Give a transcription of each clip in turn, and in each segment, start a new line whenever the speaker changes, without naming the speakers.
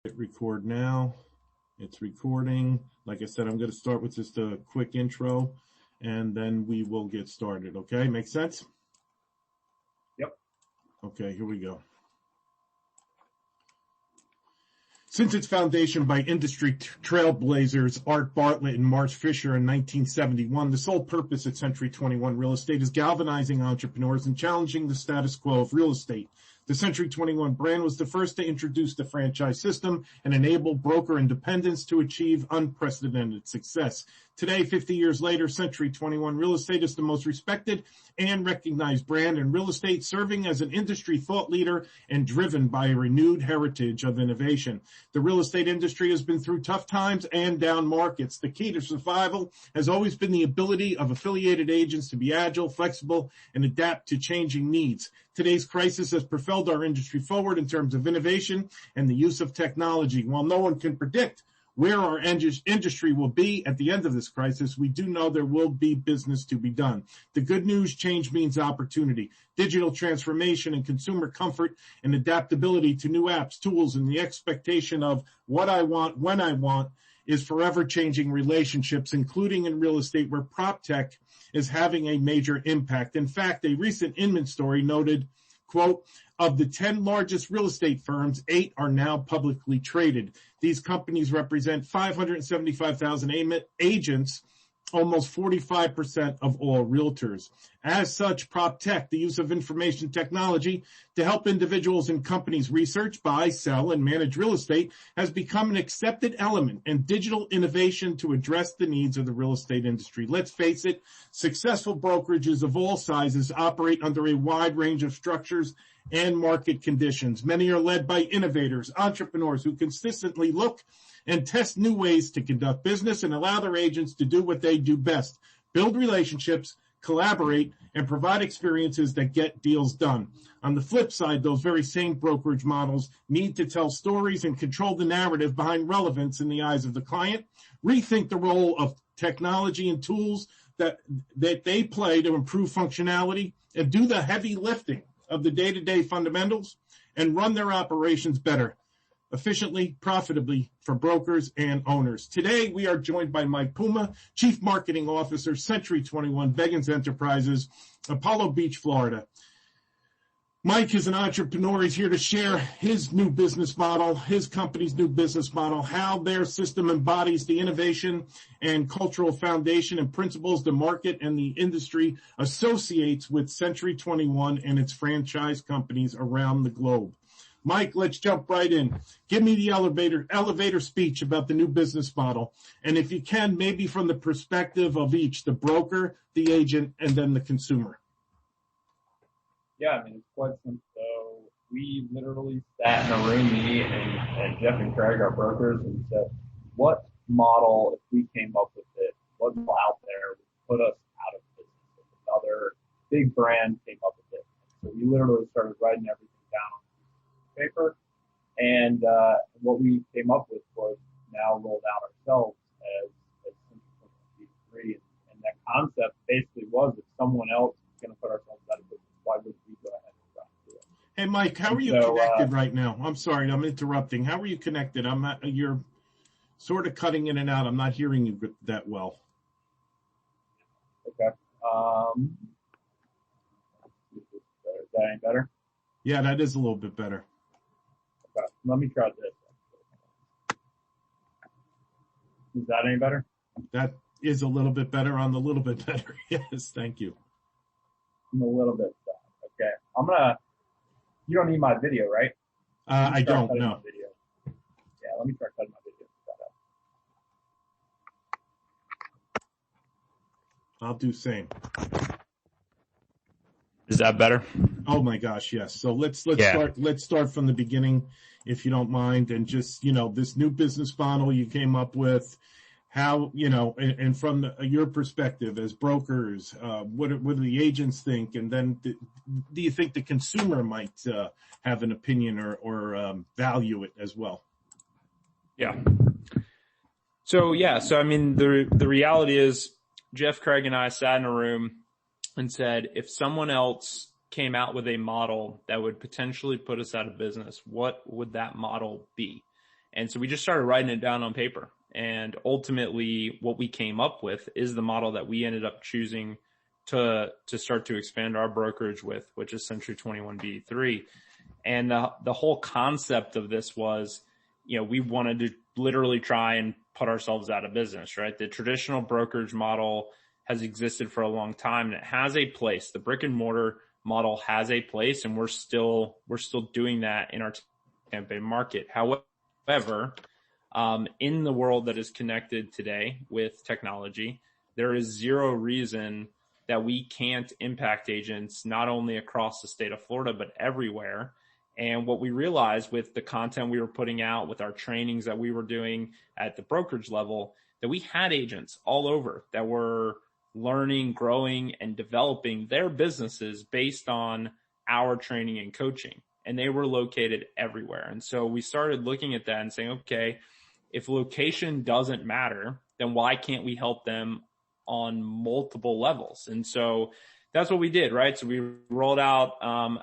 Hit record now. It's recording. Like I said, I'm going to start with just a quick intro and then we will get started. Okay, make sense?
Yep.
Okay, here we go. Since its foundation by industry trailblazers Art Bartlett and Marsh Fisher in 1971, the sole purpose at Century 21 Real Estate is galvanizing entrepreneurs and challenging the status quo of real estate. The Century 21 brand was the first to introduce the franchise system and enable broker independence to achieve unprecedented success. Today, 50 years later, Century 21 Real Estate is the most respected and recognized brand in real estate, serving as an industry thought leader and driven by a renewed heritage of innovation. The real estate industry has been through tough times and down markets. The key to survival has always been the ability of affiliated agents to be agile, flexible, and adapt to changing needs. Today's crisis has propelled our industry forward in terms of innovation and the use of technology. While no one can predict where our industry will be at the end of this crisis, we do know there will be business to be done. The good news, change means opportunity. Digital transformation and consumer comfort and adaptability to new apps, tools, and the expectation of what I want, when I want, is forever changing relationships, including in real estate where prop tech is having a major impact. In fact, a recent Inman story noted, quote, of the 10 largest real estate firms, 8 are now publicly traded. These companies represent 575,000 agents, almost 45% of all realtors. As such, prop tech, the use of information technology to help individuals and companies research, buy, sell, and manage real estate has become an accepted element in digital innovation to address the needs of the real estate industry. Let's face it, successful brokerages of all sizes operate under a wide range of structures and market conditions. Many are led by innovators, entrepreneurs who consistently look and test new ways to conduct business and allow their agents to do what they do best, build relationships, collaborate, and provide experiences that get deals done. On the flip side, those very same brokerage models need to tell stories and control the narrative behind relevance in the eyes of the client, rethink the role of technology and tools that they play to improve functionality, and do the heavy lifting of the day-to-day fundamentals and run their operations better, efficiently, profitably for brokers and owners. Today, we are joined by Mike Puma, Chief Marketing Officer, Century 21 Beggins Enterprises, Apollo Beach, Florida. Mike is an entrepreneur. He's here to share his new business model, his company's new business model, how their system embodies the innovation and cultural foundation and principles the market and the industry associates with Century 21 and its franchise companies around the globe. Mike, let's jump right in. Give me the elevator speech about the new business model. And if you can, maybe from the perspective of each, the broker, the agent, and then the consumer.
Yeah, I mean, it's quite simple. So we literally sat in a room, me and Jeff and Craig, our brokers, and said, what model, if we came up with it, what's out there would put us out of business if another big brand came up with it. So we literally started writing everything down on paper. And what we came up with was now rolled out ourselves as Century 21 And that concept basically was if someone else is going to put ourselves out of business, why would we go ahead and try to do it?
Hey, Mike, how are you connected right now? I'm sorry, I'm interrupting. How are you connected? You're sort of cutting in and out. I'm not hearing you that well.
Okay. Is that any better?
Yeah, that is a little bit better.
Okay. Let me try this. Is that any better?
That is a little bit better on the little bit better. Yes, thank you.
I'm a little bit sad. Okay. You don't need my video, right?
I don't, no.
My video. Yeah, let me try cutting my video.
I'll do same.
Is that better?
Oh my gosh, yes. So let's start from the beginning, if you don't mind, and just, this new business model you came up with, how, and from your perspective as brokers, what do the agents think? And then do you think the consumer might have an opinion or value it as well?
Yeah. So I mean, the reality is Jeff, Craig, and I sat in a room and said, if someone else came out with a model that would potentially put us out of business, what would that model be? And so we just started writing it down on paper. And ultimately what we came up with is the model that we ended up choosing to start to expand our brokerage with, which is Century 21 B3. And the whole concept of this was, we wanted to literally try and put ourselves out of business, right? The traditional brokerage model has existed for a long time and it has a place. The brick and mortar model has a place, and we're still doing that in our Tampa Bay market. However, in the world that is connected today with technology, there is zero reason that we can't impact agents not only across the state of Florida, but everywhere. And what we realized with the content we were putting out, with our trainings that we were doing at the brokerage level, that we had agents all over that were learning, growing, and developing their businesses based on our training and coaching. And they were located everywhere. And so we started looking at that and saying, okay, if location doesn't matter, then why can't we help them on multiple levels? And so that's what we did, right? So we rolled out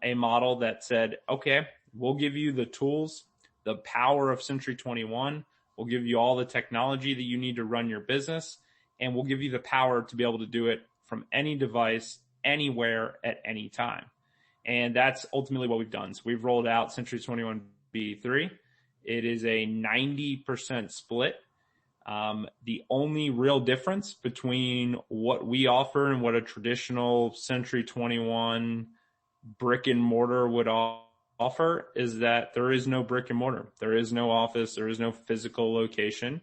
a model that said, okay, we'll give you the tools, the power of Century 21. We'll give you all the technology that you need to run your business, and we'll give you the power to be able to do it from any device, anywhere, at any time. And that's ultimately what we've done. So we've rolled out Century 21 B3. It is a 90% split. The only real difference between what we offer and what a traditional Century 21 brick and mortar would offer is that there is no brick and mortar. There is no office. There is no physical location.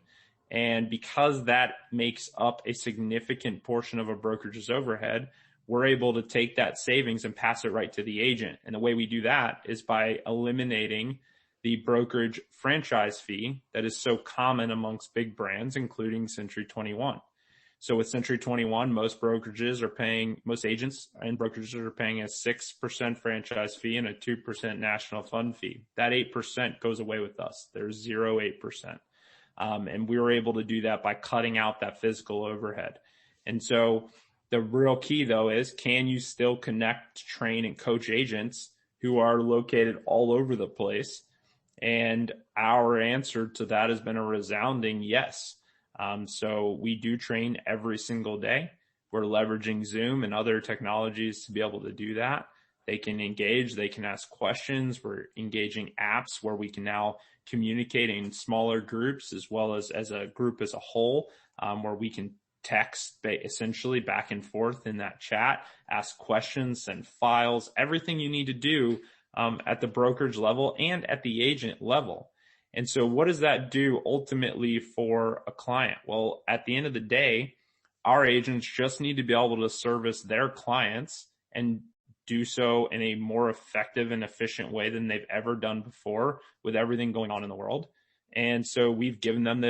And because that makes up a significant portion of a brokerage's overhead, we're able to take that savings and pass it right to the agent. And the way we do that is by eliminating the brokerage franchise fee that is so common amongst big brands, including Century 21. So with Century 21, most agents and brokerages are paying a 6% franchise fee and a 2% national fund fee. That 8% goes away with us. There's 8%. And we were able to do that by cutting out that physical overhead. And so the real key though is, can you still connect, train, and coach agents who are located all over the place? And our answer to that has been a resounding yes. So we do train every single day. We're leveraging Zoom and other technologies to be able to do that. They can engage, they can ask questions. We're engaging apps where we can now communicate in smaller groups as well as a group as a whole, where we can text essentially back and forth in that chat, ask questions, send files, everything you need to do at the brokerage level and at the agent level. And so what does that do ultimately for a client? Well, at the end of the day, our agents just need to be able to service their clients and do so in a more effective and efficient way than they've ever done before with everything going on in the world. And so we've given them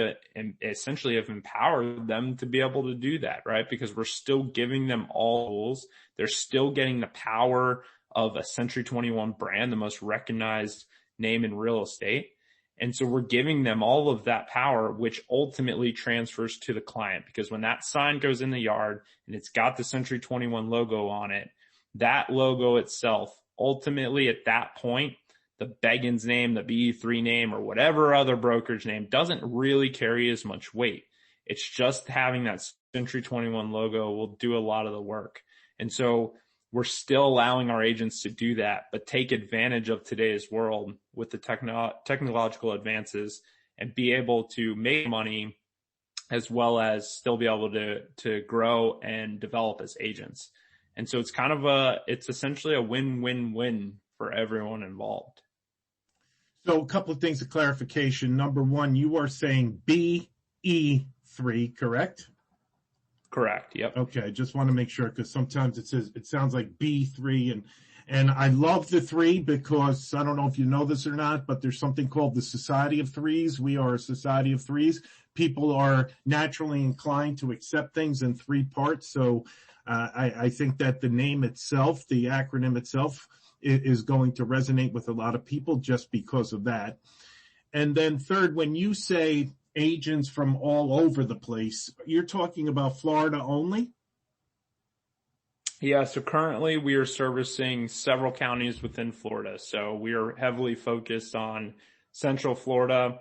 essentially have empowered them to be able to do that, right? Because we're still giving them all tools. They're still getting the power of a Century 21 brand, the most recognized name in real estate. And so we're giving them all of that power, which ultimately transfers to the client, because when that sign goes in the yard and it's got the Century 21 logo on it, that logo itself, ultimately at that point, the Beggins name, the B3 name, or whatever other brokerage name doesn't really carry as much weight. It's just having that Century 21 logo will do a lot of the work. And so we're still allowing our agents to do that, but take advantage of today's world with the technological advances and be able to make money as well as still be able to grow and develop as agents. And so it's essentially a win-win-win for everyone involved.
So a couple of things of clarification. Number one, you are saying BE3, correct?
Correct. Yep.
Okay. I just want to make sure, because sometimes it sounds like B3, and I love the 3 because I don't know if you know this or not, but there's something called the Society of Threes. We are a society of threes. People are naturally inclined to accept things in 3 parts. So I think that the name itself, the acronym itself, is going to resonate with a lot of people just because of that. And then third, when you say agents from all over the place, you're talking about Florida only?
Yeah, so currently we are servicing several counties within Florida. So we are heavily focused on Central Florida,